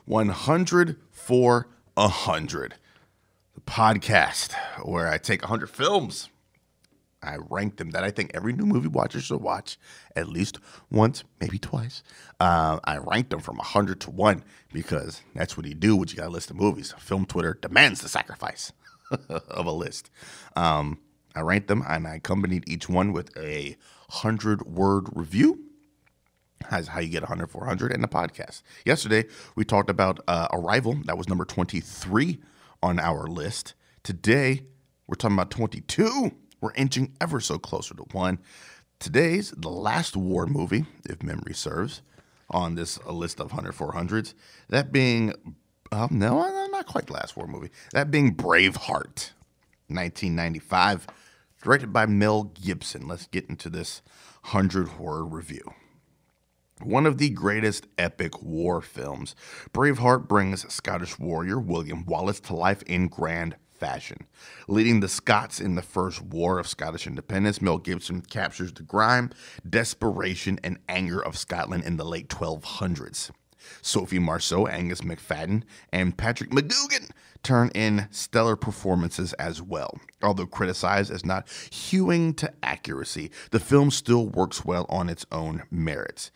100 for 100, the podcast where I take 100 films, I rank them that I think every new movie watcher should watch at least once, maybe twice. I rank them from 100 to 1 because that's what you do when you got a list of movies. Film Twitter demands the sacrifice of a list. I ranked them and I accompanied each one with a 100-word review. That's how you get 100 for 100 in the podcast. Yesterday, we talked about Arrival. That was number 23 on our list. Today, we're talking about 22. We're inching ever so closer to 1. Today's the last war movie, if memory serves, on this list of 100 for 100s. That being, no, not quite the last war movie. That being Braveheart, 1995, directed by Mel Gibson. Let's get into this 100-word review. One of the greatest epic war films, Braveheart brings Scottish warrior William Wallace to life in grand fashion. Leading the Scots in the First War of Scottish Independence, Mel Gibson captures the grime, desperation, and anger of Scotland in the late 1200s. Sophie Marceau, Angus McFadden, and Patrick McGoogan turn in stellar performances as well. Although criticized as not hewing to accuracy, the film still works well on its own merits.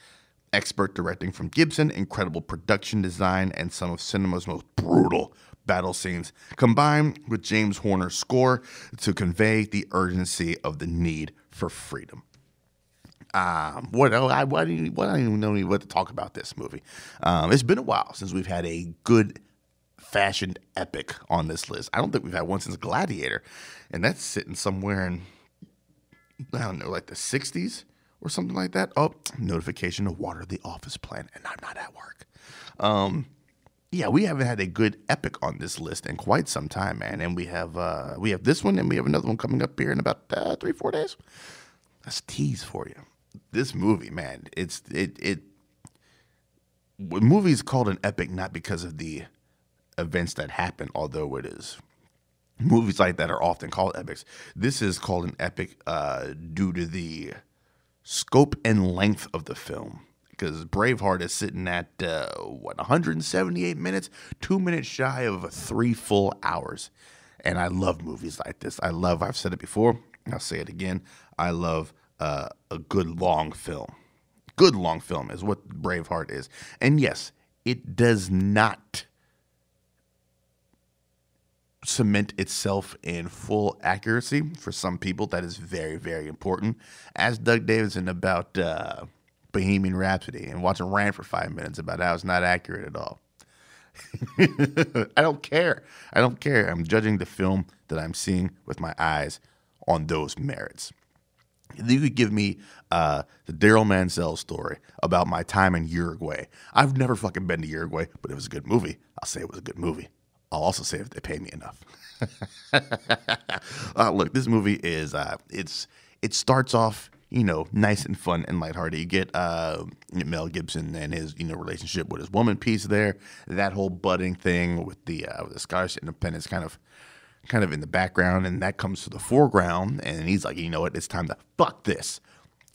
Expert directing from Gibson, incredible production design, and some of cinema's most brutal battle scenes, combined with James Horner's score to convey the urgency of the need for freedom. I don't even know what to talk about this movie. It's been a while since we've had a good fashioned epic on this list. I don't think we've had one since Gladiator, and that's sitting somewhere in, I don't know, like the 60s or something like that. Oh, notification to water the office plant, and I'm not at work. Yeah, we haven't had a good epic on this list in quite some time, man. And we have this one, and we have another one coming up here in about 3-4 days. That's a tease for you. This movie, man, movie's called an epic not because of the events that happen, although it is. Movies like that are often called epics. This is called an epic due to the scope and length of the film. Because Braveheart is sitting at, 178 minutes, 2 minutes shy of 3 full hours. And I love movies like this. I've said it before, I'll say it again, I love a good long film. Good long film is what Braveheart is. And yes, it does not cement itself in full accuracy. For some people, that is very, very important. Ask Doug Davidson about Bohemian Rhapsody and watch him rant for 5 minutes about how it's not accurate at all. I don't care. I'm judging the film that I'm seeing with my eyes on those merits. You could give me the Daryl Mansell story about my time in Uruguay. I've never fucking been to Uruguay, but it was a good movie. I'll say it was a good movie. I'll also say if they pay me enough. Look, this movie is, it starts off, nice and fun and lighthearted. You get Mel Gibson and his, relationship with his woman piece there. That whole budding thing with the Scottish independence kind of in the background, and that comes to the foreground. And he's like, you know what? It's time to fuck this.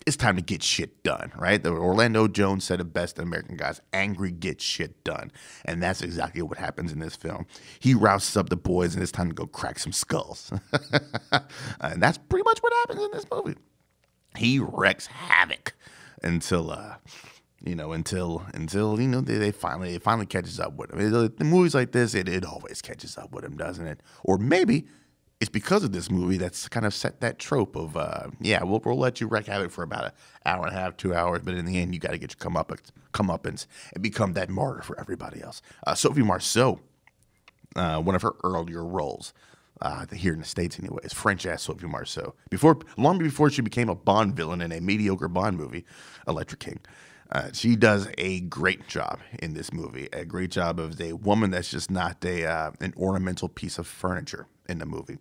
It's time to get shit done, right? The Orlando Jones said it best in American Gods, angry gets shit done. And that's exactly what happens in this film. He rouses up the boys, and it's time to go crack some skulls. And that's pretty much what happens in this movie. He wreaks havoc until they finally catches up with him. The movies like this, it always catches up with him, doesn't it? Or maybe it's because of this movie that's kind of set that trope of, we'll let you wreak havoc for about an hour and a half, 2 hours, but in the end, you got to get your comeuppance and become that martyr for everybody else. Sophie Marceau, one of her earlier roles, here in the States anyways, French-ass Sophie Marceau, long before she became a Bond villain in a mediocre Bond movie, Electra King. She does a great job in this movie, a great job of a woman that's just not an ornamental piece of furniture in the movie.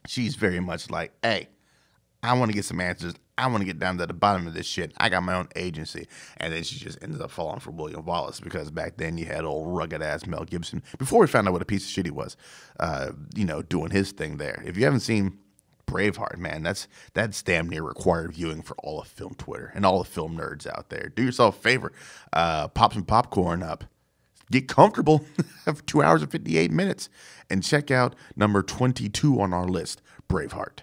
She's very much like, hey, I want to get some answers. I want to get down to the bottom of this shit. I got my own agency. And then she just ended up falling for William Wallace because back then you had old rugged-ass Mel Gibson, before we found out what a piece of shit he was, doing his thing there. If you haven't seen Braveheart, man, that's damn near required viewing for all of film Twitter and all the film nerds out there. Do yourself a favor, pop some popcorn up, get comfortable, have 2 hours and 58 minutes, and check out number 22 on our list, Braveheart.